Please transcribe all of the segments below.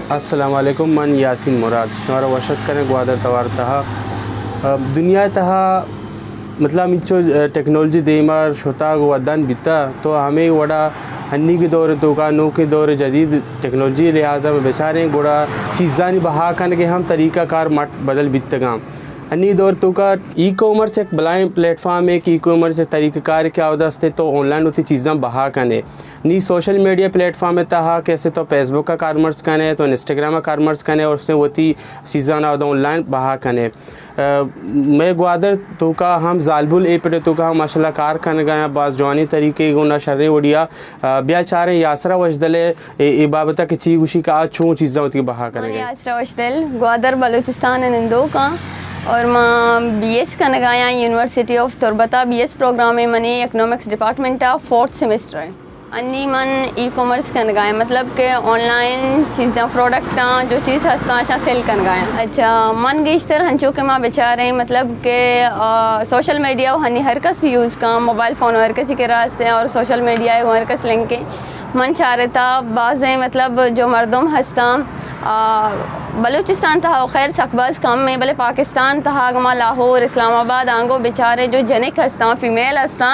अस्सलाम वालेकुम मन यासिन मुराद शुमारा वशत कने ग्वादर तवार तहा दुनिया तहा मतलब इच्छो टेक्नोलॉजी देमार शोता वदान बिता तो हमें वड़ा हन्नी के दौर तो का नो के दौर जदीद टेक्नोलॉजी लिहाजा में बेचारे गोड़ा चीज़ानी बहा कन के हम तरीका कार मट बदल बितगा अन्नी दौर तो का ई कॉमर्स एक बलाएँ प्लेटफॉर्म है कि ई कॉमर्स तरीक़ाकार क्या होते तो ऑनलाइन होती चीज़ें बहा कने नी सोशल मीडिया प्लेटफॉर्म है तहा कैसे तो फेसबुक का कामर्स कने तो इंस्टाग्राम का कामर्स कने और उसने होती चीज़ें ना ऑनलाइन बहा कने मैं ग्वादर तो का हम जालबुल ए पे तो का हम माशाल्लाह कार कन गए बास जवानी तरीके गुना शर्रे उड़िया ब्या चारे यासरा वजदले ए बाबता के ची उशी का छो चीज़ें होती बहा कने यासरा वजदल ग्वादर बलूचिस्तान निंदो का और मैं बीएस का नगाया यूनिवर्सिटी ऑफ तुरबता बीएस प्रोग्राम में मनी इकोनॉमिक्स डिपार्टमेंट का 4th सेमेस्टर है अन्नी मन ई कॉमर्स का नगाया मतलब के ऑनलाइन चीज़ें प्रोडक्ट जो चीज़ हंसता आशा सेल कर गया अच्छा मन गेश्तर हंचो के माँ बेचारे मतलब के सोशल मीडिया हनी हर कस यूज़ का मोबाइल फ़ोन हर कसी के रास्ते और सोशल मीडिया हर कस लिंक के मन चाह रहा था बाज़ मतलब जो मर्दम हंसता बलूचिस्तान तहा खैर सकबाज कम में भले पाकिस्तान तहा गमा लाहौर इस्लामाबाद आंगो बेचारे जो जनिक हस्ता फीमेल हस्ता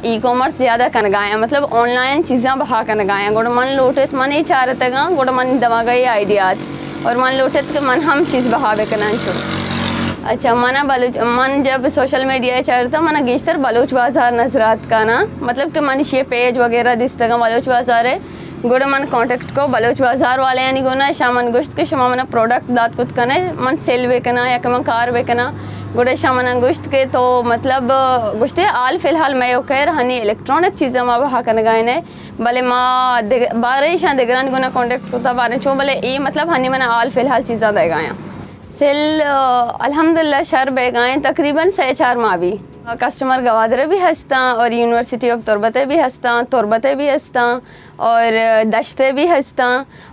ई कॉमर्स ज़्यादा कन गाया मतलब ऑनलाइन चीज़ें बहा कन गाया गोड़ मन लोटत मन ही चाह रहा था गोड़ मन दवा गई आइडियात और मन लोटत के मन हम चीज़ बहावे कना अच्छा मना मन जब सोशल मीडिया चलता मना गेश्तर बलूच बाज़ार नजरात का ना मतलब कि मन ये पेज वगैरह दिसता बलूच बाज़ार है गोड़ मन कांटेक्ट को बलूच बाज़ार वाले यानी गोना शामन गुश्त के शमा मन प्रोडक्ट दात कुछ कने मन सेल बेकना या कम कार बेकना गोड़े शामन गुश्त के तो मतलब गुश्ते आल फ़िलहाल मैं ओकर हनी इलेक्ट्रॉनिक चीज़ें माँ बहा कन गए ने भले माँ बारह शान दिगरान गोना कांटेक्ट को बारे छो भले ये मतलब हनी मैंने आल फ़िलहाल चीज़ें दे गए सेल अल्हम्दुलिल्लाह शर बे गए तकरीबन 6-4 माह भी कस्टमर गवादरे भी हंसता और यूनिवर्सिटी ऑफ तुरबते भी हंसता और दश्ते भी हंसता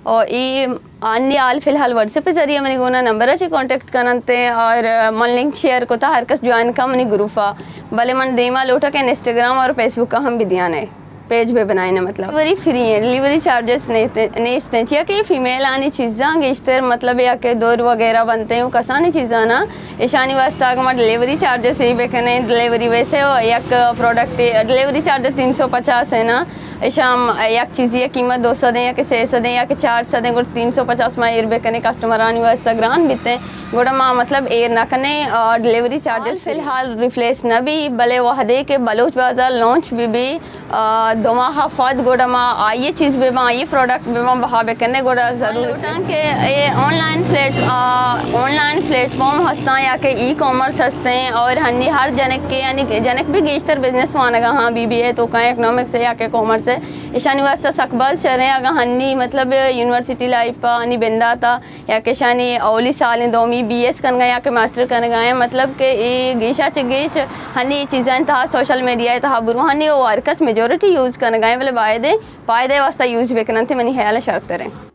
और ये अन्य आल फ़िलहाल व्हाट्सएप जरिए मैंने गोना नंबर अच्छे कांटेक्ट करते और मन लिंक शेयर को था हर कस ज्वाइन का मनी ग्रुपा भले मन देमा लोटा के इंस्टाग्राम और फेसबुक का हम भी दिया है पेज पे बनाए ना मतलब डिलीवरी फ्री है डिलीवरी चार्जेस नहीं इसते चाहिए कि फीमेल आनी चीज़ें गेश्तर मतलब या के दौर वगैरह बनते हैं कसानी चीज़ें ना ईशानी वास्ता अगर डिलीवरी चार्जेस ही बेकने डिलीवरी वैसे हो एक प्रोडक्ट डिलीवरी चार्जेस 350 है ना शाम एक चीज़ की कीमत 200 दें या कि 600 दें या कि 400 दें गुड़ 350 में एर बेकने कस्टमर आनी वास्ता ग्रान बीते गुड़ा माँ मतलब एर ना कने और डिलीवरी चार्जेस फ़िलहाल रिफ्लेस न भी भले वह दे के बलूच बाज़ार लॉन्च भी दो माह फद गोड़ा माँ आइए चीज़ बे माँ ये प्रोडक्ट बे माँ बहा बेकने गोड़ा ज़रूर के ये ऑनलाइन प्लेटफॉर्म हंसता या कि ई कॉमर्स हंसते हैं और हन्नी हर जनक के यानी जनक भी गेश्तर बिजनेस मानेगा हाँ बीबी है तो कहीं इकोनॉमिक्स है या के कॉमर्स है ईशानी वास्ता सकबाज चरें अगर हन्नी मतलब यूनिवर्सिटी लाइफ हनी बिंदा था या कि शानी ओली साल दोमी BS कन गए या कि मास्टर कन गए मतलब कि ये गेशा चे गेश हनी चीज़ें था सोशल मीडिया था बुरु हनी वो वर्कस मेजोरिटी यूज़ करने गए वाले फायदे वास्ता यूज़ बेकना थे मनी ख्याल शर्त रहे